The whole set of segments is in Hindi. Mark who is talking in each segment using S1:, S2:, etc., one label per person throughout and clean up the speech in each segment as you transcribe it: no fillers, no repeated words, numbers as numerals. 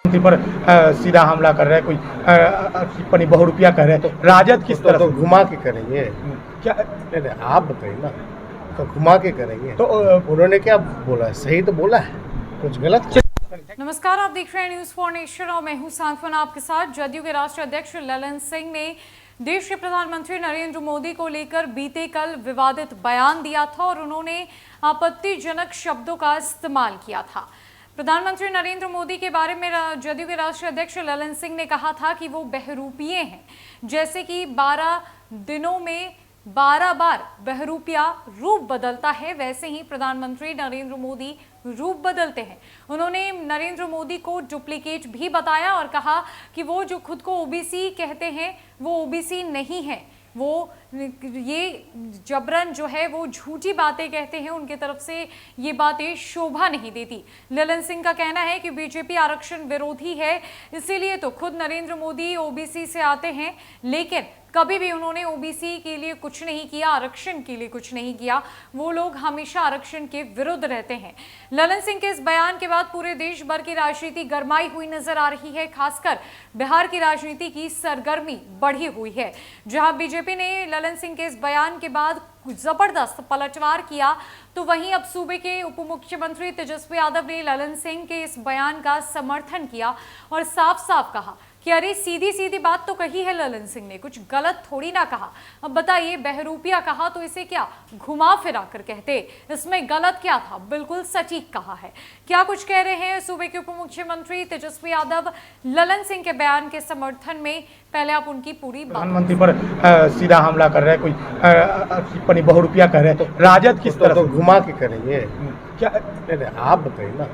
S1: मंत्री पर सीधा हमला कर रहे हैं, कोई टिप्पणी बहुरूपिया कर रहे हैं। राजद किस तरह
S2: तो घुमा के करेंगे
S1: क्या?
S2: नहीं, आप बताइए ना, तो घुमा के करेंगे
S1: तो
S2: उन्होंने क्या बोला है? सही तो बोला है, कुछ गलत?
S3: नमस्कार, आप देख रहे हैं न्यूज फॉर नेशन और मैं हूं सांत्वना आपके साथ। जदयू के राष्ट्रीय अध्यक्ष ललन सिंह ने देश के प्रधानमंत्री नरेंद्र मोदी को लेकर बीते कल विवादित बयान दिया था और उन्होंने आपत्तिजनक शब्दों का इस्तेमाल किया था। प्रधानमंत्री नरेंद्र मोदी के बारे में जदयू के राष्ट्रीय अध्यक्ष ललन सिंह ने कहा था कि वो बहरूपिये हैं, जैसे कि 12 दिनों में 12 बार बहरूपिया रूप बदलता है, वैसे ही प्रधानमंत्री नरेंद्र मोदी रूप बदलते हैं। उन्होंने नरेंद्र मोदी को डुप्लीकेट भी बताया और कहा कि वो जो खुद को ओबीसी कहते हैं वो ओबीसी नहीं है, वो ये जबरन जो है वो झूठी बातें कहते हैं, उनके तरफ से ये बातें शोभा नहीं देती। ललन सिंह का कहना है कि बीजेपी आरक्षण विरोधी है, इसीलिए तो खुद नरेंद्र मोदी ओबीसी से आते हैं, लेकिन कभी भी उन्होंने ओबीसी के लिए कुछ नहीं किया, आरक्षण के लिए कुछ नहीं किया। वो लोग हमेशा आरक्षण के विरुद्ध रहते हैं। ललन सिंह के इस बयान के बाद पूरे देश भर की राजनीति गरमाई हुई नजर आ रही है। खासकर बिहार की राजनीति की सरगर्मी बढ़ी हुई है। जहां बीजेपी ने ललन सिंह के इस बयान के बाद जबरदस्त पलटवार किया, तो वहीं अब सूबे के उप मुख्यमंत्री तेजस्वी यादव ने ललन सिंह के इस बयान का समर्थन किया और साफ साफ कहा कि अरे सीधी सीधी बात तो कही है ललन सिंह ने, कुछ गलत थोड़ी ना कहा। अब बताइए, बहरूपिया कहा तो इसे क्या घुमा फिरा कर कहते? इसमें गलत क्या था? बिल्कुल सटीक कहा है। क्या कुछ कह रहे हैं सूबे के उप मुख्यमंत्री तेजस्वी यादव ललन सिंह के बयान के समर्थन में? पहले आप उनकी पूरी बात।
S1: प्रधानमंत्री पर सीधा हमला कर रहे हैं, कोई टिप्पणी बहुरूपिया कर रहे हैं। तो राजद किस तरह
S2: तो घुमा के करेंगे
S1: क्या?
S2: नहीं, आप बताइए ना,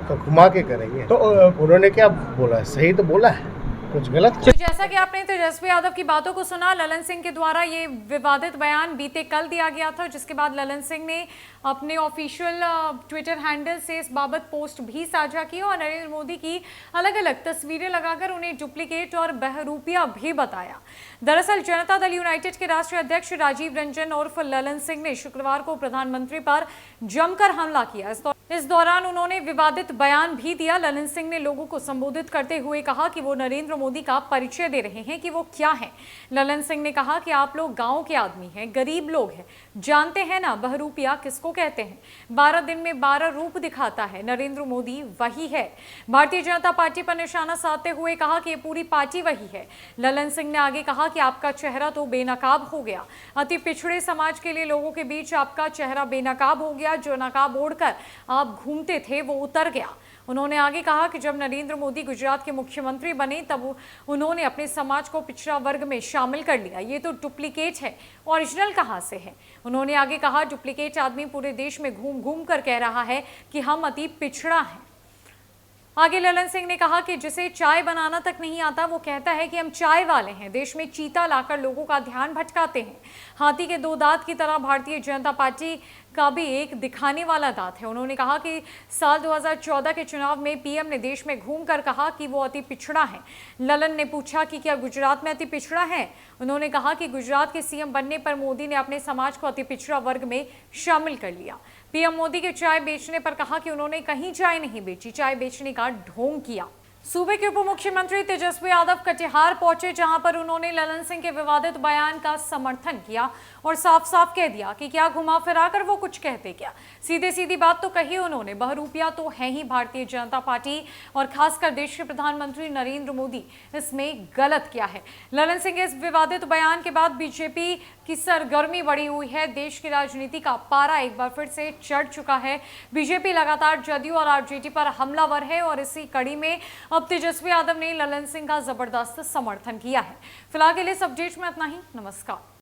S2: तो घुमा के करेंगे
S1: तो
S2: उन्होंने क्या बोला है? सही तो बोला है, कुछ गलत?
S3: तो जैसा कि आपने तेजस्वी यादव की बातों को सुना, ललन सिंह के द्वारा ये विवादित बयान बीते कल दिया गया था, जिसके बाद ललन सिंह ने अपने ऑफिशियल ट्विटर हैंडल से इस बाबत पोस्ट भी साझा की और नरेंद्र मोदी की अलग अलग तस्वीरें लगाकर उन्हें डुप्लीकेट और बहरूपिया भी बताया। दरअसल जनता दल यूनाइटेड के राष्ट्रीय अध्यक्ष राजीव रंजन उर्फ ललन सिंह ने शुक्रवार को प्रधानमंत्री पर जमकर हमला किया। इस दौरान उन्होंने विवादित बयान भी दिया। ललन सिंह ने लोगों को संबोधित करते हुए कहा कि वो नरेंद्र मोदी का परिचय दे रहे हैं कि वो क्या हैं। ललन सिंह ने कहा कि आप लोग गांव के आदमी हैं, गरीब लोग हैं, जानते हैं ना बहरूपिया किसको कहते हैं। 12 दिन में 12 रूप दिखाता है, नरेंद्र मोदी वही है। भारतीय जनता पार्टी पर निशाना साधते हुए कहा कि ये पूरी पार्टी वही है। ललन सिंह ने आगे कहा कि आपका चेहरा तो बेनकाब हो गया, अति पिछड़े समाज के लिए लोगों के बीच आपका चेहरा बेनकाब हो गया, जो नकाब ओढ़कर आप घूमते थे वो उतर गया। उन्होंने आगे कहा कि जब नरेंद्र मोदी गुजरात के मुख्यमंत्री बने तब उन्होंने अपने समाज को पिछड़ा वर्ग में शामिल कर लिया। ये तो डुप्लीकेट है, ओरिजिनल कहाँ से है? उन्होंने आगे कहा, डुप्लीकेट आदमी पूरे देश में घूम घूम कर कह रहा है कि हम अति पिछड़ा हैं। आगे ललन सिंह ने कहा कि जिसे चाय बनाना तक नहीं आता वो कहता है कि हम चाय वाले हैं। देश में चीता लाकर लोगों का ध्यान भटकाते हैं। हाथी के 2 दांत की तरह भारतीय जनता पार्टी का भी एक दिखाने वाला दांत है। उन्होंने कहा कि साल 2014 के चुनाव में पीएम ने देश में घूमकर कहा कि वो अति पिछड़ा है। ललन ने पूछा कि क्या गुजरात में अति पिछड़ा है? उन्होंने कहा कि गुजरात के सीएम बनने पर मोदी ने अपने समाज को अति पिछड़ा वर्ग में शामिल कर लिया। पीएम मोदी के चाय बेचने पर कहा कि उन्होंने कहीं चाय नहीं बेची, चाय बेचने का ढोंग किया। सूबे के उप मुख्यमंत्री तेजस्वी यादव कटिहार पहुंचे, जहां पर उन्होंने ललन सिंह के विवादित बयान का समर्थन किया और साफ साफ कह दिया कि क्या घुमा फिरा कर वो कुछ कहते क्या? सीधे सीधी बात तो कही उन्होंने। बहरूपिया तो है ही भारतीय जनता पार्टी और खासकर देश के प्रधानमंत्री नरेंद्र मोदी, इसमें गलत क्या है? ललन सिंह के इस विवादित बयान के बाद बीजेपी की सरगर्मी बढ़ी हुई है। देश की राजनीति का पारा एक बार फिर से चढ़ चुका है। बीजेपी लगातार जदयू और आरजेडी पर हमलावर है और इसी कड़ी में अब तेजस्वी यादव ने ललन सिंह का जबरदस्त समर्थन किया है। फिलहाल के लिए इस अपडेट में इतना ही। नमस्कार।